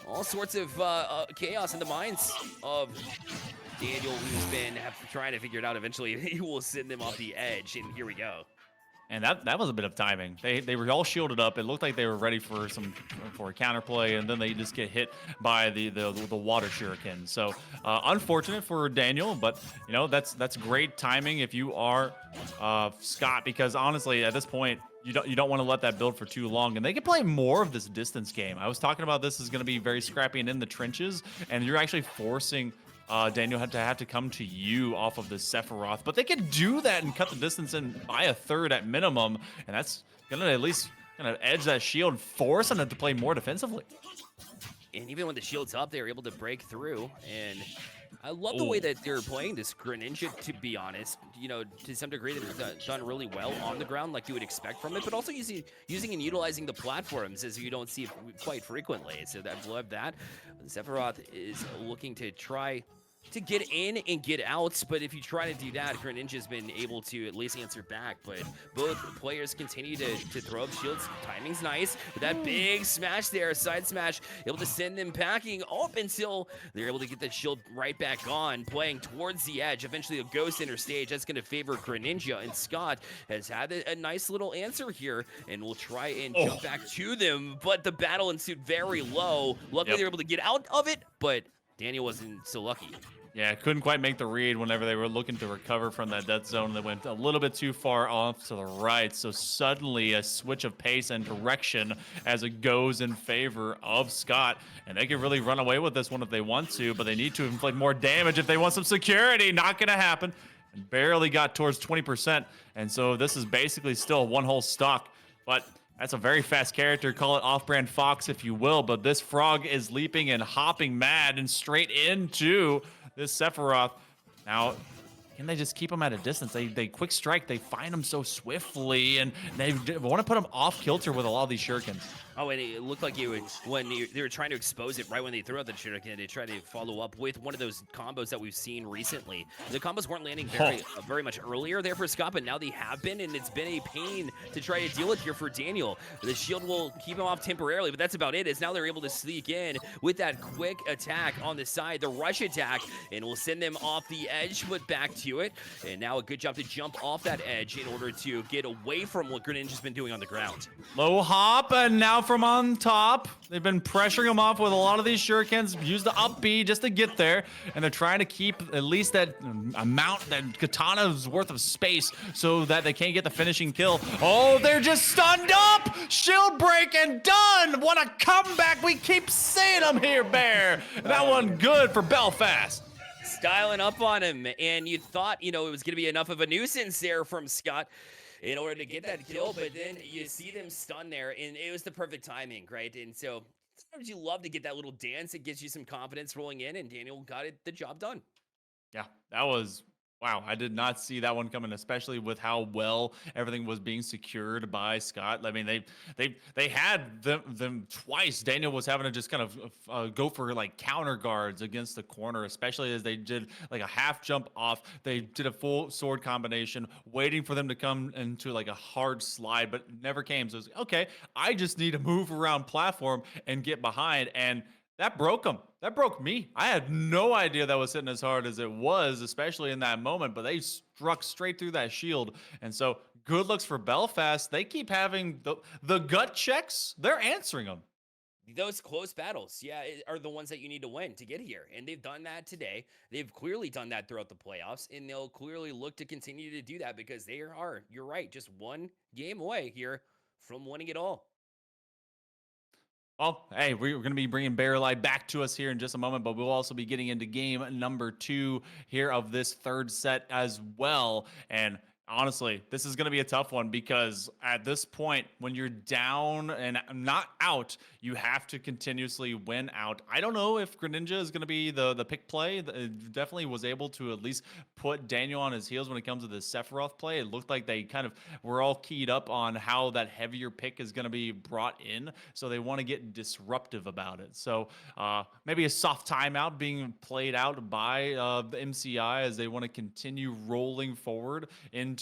B: all sorts of chaos in the minds of Daniel, who's been trying to figure it out. Eventually, he will send them off the edge, and here we go.
C: And that was a bit of timing. They were all shielded up. It looked like they were ready for a counterplay, and then they just get hit by the water shuriken. So unfortunate for Daniel, but you know that's great timing if you are Scott, because honestly at this point you don't want to let that build for too long, and they can play more of this distance game. I was talking about this is going to be very scrappy and in the trenches, and you're actually forcing Daniel had to have to come to you off of the Sephiroth, but they can do that and cut the distance in by a third at minimum, and that's gonna at least edge that shield, forcing them to play more defensively.
B: And even when the shield's up, they're able to break through, and I love the way that they're playing this Greninja, to be honest. You know, to some degree, they've done really well on the ground, like you would expect from it, but also using and utilizing the platforms as you don't see quite frequently. So I love that. Sephiroth is looking to try to get in and get out, but if you try to do that, Greninja's been able to at least answer back, but both players continue to throw up shields. Timing's nice, with that big smash there, side smash, able to send them packing up until they're able to get the shield right back on, playing towards the edge. Eventually a ghost center stage, that's going to favor Greninja, and Scott has had a nice little answer here, and will try and jump back to them, but the battle ensued very low. Luckily they were able to get out of it, but Daniel wasn't so lucky.
C: Yeah, couldn't quite make the read whenever they were looking to recover from that death zone. They went a little bit too far off to the right, so suddenly a switch of pace and direction as it goes in favor of Scott, and they can really run away with this one if they want to, but they need to inflict more damage if they want some security. Not gonna happen, and barely got towards 20%, and so this is basically still one whole stock, but that's a very fast character. Call it off-brand Fox if you will, but this frog is leaping and hopping mad and straight into this Sephiroth. Now, can they just keep him at a distance? They quick strike, they find him so swiftly, and they want to put him off kilter with a lot of these shurikens.
B: Oh, and it looked like they were trying to expose it right when they threw out the shuriken. They tried to follow up with one of those combos that we've seen recently. The combos weren't landing very much earlier there for Scott, but now they have been, and it's been a pain to try to deal with here for Daniel. The shield will keep him off temporarily, but that's about it. As now they're able to sneak in with that quick attack on the side, the rush attack, and will send them off the edge, but back to it. And now a good job to jump off that edge in order to get away from what Greninja's been doing on the ground.
C: Low hop, and now from on top, they've been pressuring him off with a lot of these shurikens. Use the up B just to get there, and they're trying to keep at least that amount, that katana's worth of space, so that they can't get the finishing kill. Oh, they're just stunned up! Shield break and done! What a comeback! We keep seeing them here, Bear. That one good for Belfast.
B: Styling up on him, and you thought, it was going to be enough of a nuisance there from Scott in order to get that kill, but then you see them stun there, and it was the perfect timing, right? And so sometimes you love to get that little dance. It gives you some confidence rolling in, and Daniel got the job done.
C: Yeah, that was... Wow, I did not see that one coming, especially with how well everything was being secured by Scott. I mean, they had them twice. Daniel was having to just kind of go for like counter guards against the corner, especially as they did like a half jump off. They did a full sword combination, waiting for them to come into like a hard slide, but never came. So it was okay. I just need to move around platform and get behind, and that broke him. That broke me. I had no idea that was hitting as hard as it was, especially in that moment, but they struck straight through that shield. And so good looks for Belfast. They keep having the gut checks. They're answering them.
B: Those close battles, yeah, are the ones that you need to win to get here. And they've done that today. They've clearly done that throughout the playoffs, and they'll clearly look to continue to do that because they are, you're right, just one game away here from winning it all.
C: Well, hey, we're going to be bringing Bear Light back to us here in just a moment, but we'll also be getting into game number 2 here of this third set as well. And Honestly, this is going to be a tough one because at this point, when you're down and not out, you have to continuously win out. I don't know if Greninja is going to be the pick play. It definitely was able to at least put Daniel on his heels when it comes to the Sephiroth play. It looked like they kind of were all keyed up on how that heavier pick is going to be brought in, so they want to get disruptive about it. So maybe a soft timeout being played out by the MCI as they want to continue rolling forward into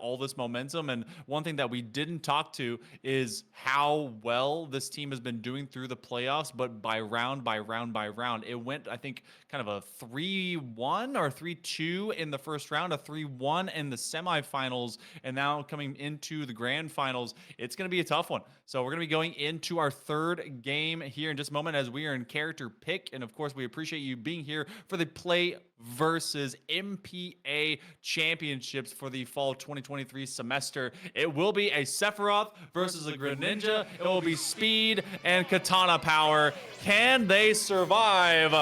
C: all this momentum. And one thing that we didn't talk to is how well this team has been doing through the playoffs, but by round by round by round. It went, I think, kind of a 3-1 or 3-2 in the first round, a 3-1 in the semifinals, and now coming into the grand finals, it's going to be a tough one. So we're going to be going into our third game here in just a moment as we are in character pick. And of course, we appreciate you being here for the Play versus MPA championships for the fall 2023 semester. It will be a Sephiroth versus a Greninja. It will be speed and katana power. Can they survive?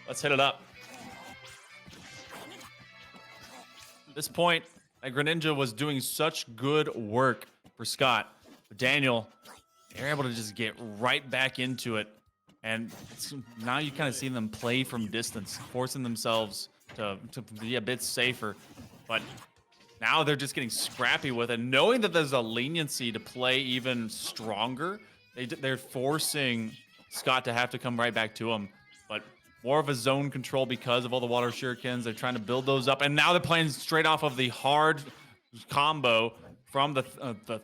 C: Let's hit it up. At this point, that Greninja was doing such good work for Scott. But Daniel, they're able to just get right back into it. And now you kind of see them play from distance, forcing themselves to be a bit safer. But now they're just getting scrappy with it, knowing that there's a leniency to play even stronger. They're forcing Scott to have to come right back to him. But more of a zone control because of all the water shurikens. They're trying to build those up. And now they're playing straight off of the hard combo from the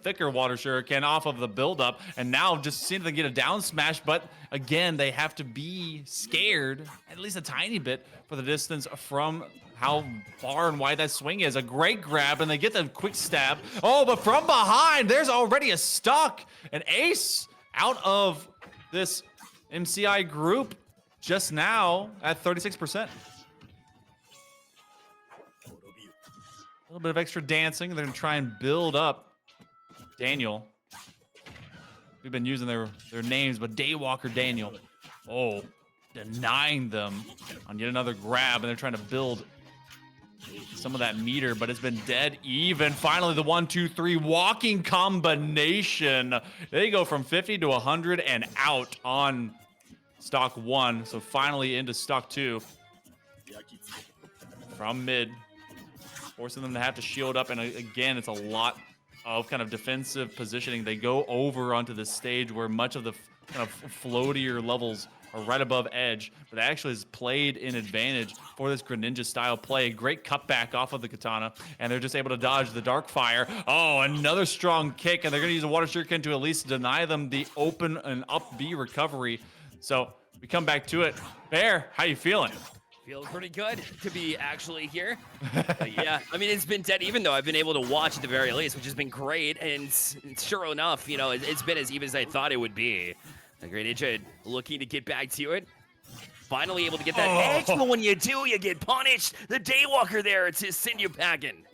C: thicker water shuriken off of the buildup, and now just seeing them get a down smash. But again, they have to be scared at least a tiny bit for the distance from how far and wide that swing is. A great grab, and they get the quick stab. Oh, but from behind, there's already a stock. An ace out of this MCI group just now at 36%. A little bit of extra dancing. They're going to try and build up Daniel. We've been using their names, but Daywalker Daniel. Oh, denying them on yet another grab, and they're trying to build some of that meter, but it's been dead even. Finally, the 1-2-3 walking combination. They go from 50 to 100 and out on stock 1. So finally into stock 2 from mid, forcing them to have to shield up. And again, it's a lot of kind of defensive positioning. They go over onto the stage where much of the kind of floatier levels are right above edge, but that actually is played in advantage for this Greninja style play. Great cutback off of the katana, and they're just able to dodge the dark fire. Oh, another strong kick, and they're going to use a water shuriken to at least deny them the open and up B recovery. So we come back to it. Bear, how you feeling?
B: Feels pretty good to be actually here. Yeah, I mean, it's been dead even though I've been able to watch at the very least, which has been great. And sure enough, you know, it's been as even as I thought it would be. The Greninja looking to get back to it. Finally able to get that edge, but when you do, you get punished. The Daywalker there to send you packing.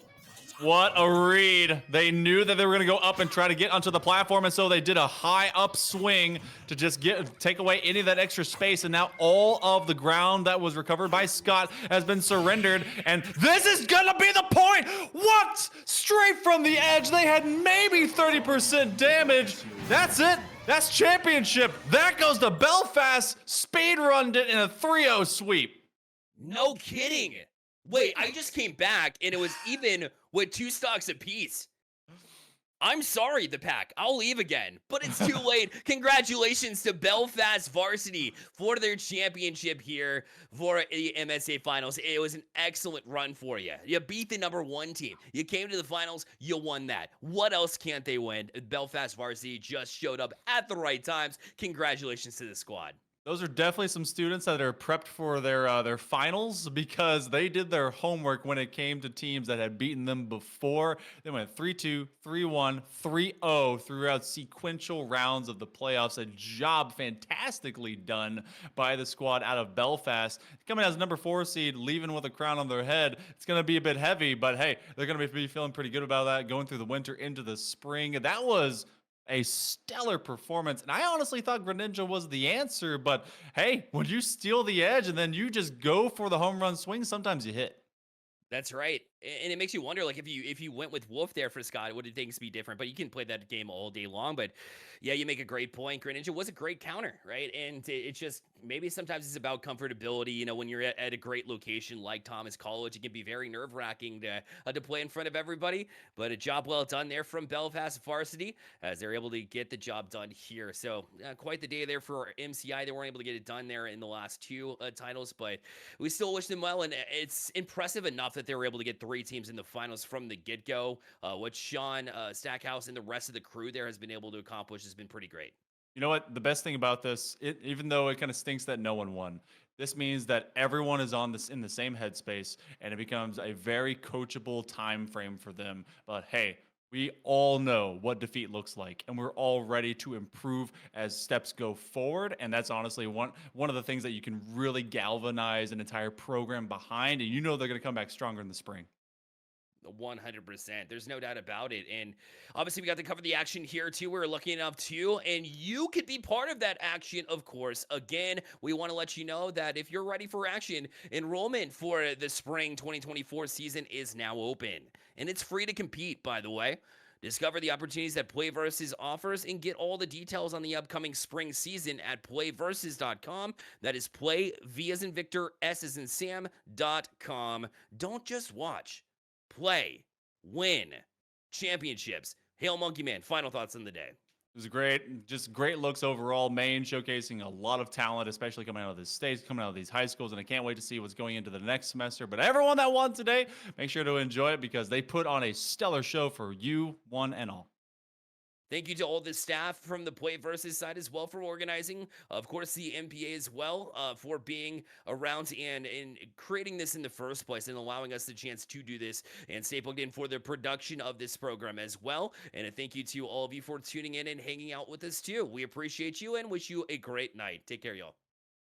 C: What a read. They knew that they were going to go up and try to get onto the platform, and so they did a high up swing to just take away any of that extra space, and now all of the ground that was recovered by Scott has been surrendered, and this is going to be the point. What? Straight from the edge. They had maybe 30% damage. That's it. That's championship. That goes to Belfast. Speedrunned it in a 3-0 sweep.
B: No kidding. Wait, I just came back and it was even with 2 stocks apiece. I'm sorry, the pack. I'll leave again, but it's too late. Congratulations to Belfast Varsity for their championship here for the MSA Finals. It was an excellent run for you. You beat the #1 team. You came to the finals. You won that. What else can't they win? Belfast Varsity just showed up at the right times. Congratulations to the squad.
C: Those are definitely some students that are prepped for their finals because they did their homework when it came to teams that had beaten them before. They went 3-2, 3-1, 3-0 throughout sequential rounds of the playoffs. A job fantastically done by the squad out of Belfast. Coming as #4 seed, leaving with a crown on their head. It's going to be a bit heavy, but hey, they're going to be feeling pretty good about that going through the winter into the spring. That was a stellar performance, and I honestly thought Greninja was the answer, but hey, when you steal the edge and then you just go for the home run swing, sometimes you hit.
B: That's right. And it makes you wonder, like, if you went with Wolf there for Scott, would things be different? But you can play that game all day long. But yeah, you make a great point. Great Ninja was a great counter, right? And it's just maybe sometimes it's about comfortability. When you're at a great location like Thomas College, it can be very nerve wracking to play in front of everybody. But a job well done there from Belfast Varsity as they're able to get the job done here. So quite the day there for MCI. They weren't able to get it done there in the last two titles, but we still wish them well, and it's impressive enough that they were able to get three teams in the finals from the get-go. What Sean Stackhouse and the rest of the crew there has been able to accomplish has been pretty great.
C: You know what? The best thing about this, even though it kind of stinks that no one won, this means that everyone is on this in the same headspace, and it becomes a very coachable time frame for them. But hey, we all know what defeat looks like, and we're all ready to improve as steps go forward. And that's honestly one of the things that you can really galvanize an entire program behind. And they're going to come back stronger in the spring.
B: 100%. There's no doubt about it. And obviously, we got to cover the action here too. We're looking up too, and you could be part of that action, of course. Again, we want to let you know that if you're ready for action, enrollment for the spring 2024 season is now open, and it's free to compete, by the way. Discover the opportunities that PlayVersus offers and get all the details on the upcoming spring season at playversus.com. That is play, V as in Victor, S as in Sam.com. Don't just watch. Play, win, championships. Hail Monkey Man, final thoughts on the day.
C: It was great, just great looks overall. Maine showcasing a lot of talent, especially coming out of the states, coming out of these high schools, and I can't wait to see what's going into the next semester. But everyone that won today, make sure to enjoy it because they put on a stellar show for you, one and all.
B: Thank you to all the staff from the Play Versus side as well for organizing. Of course, the MPA as well for being around and creating this in the first place and allowing us the chance to do this and stay plugged in for the production of this program as well. And a thank you to all of you for tuning in and hanging out with us too. We appreciate you and wish you a great night. Take care, y'all.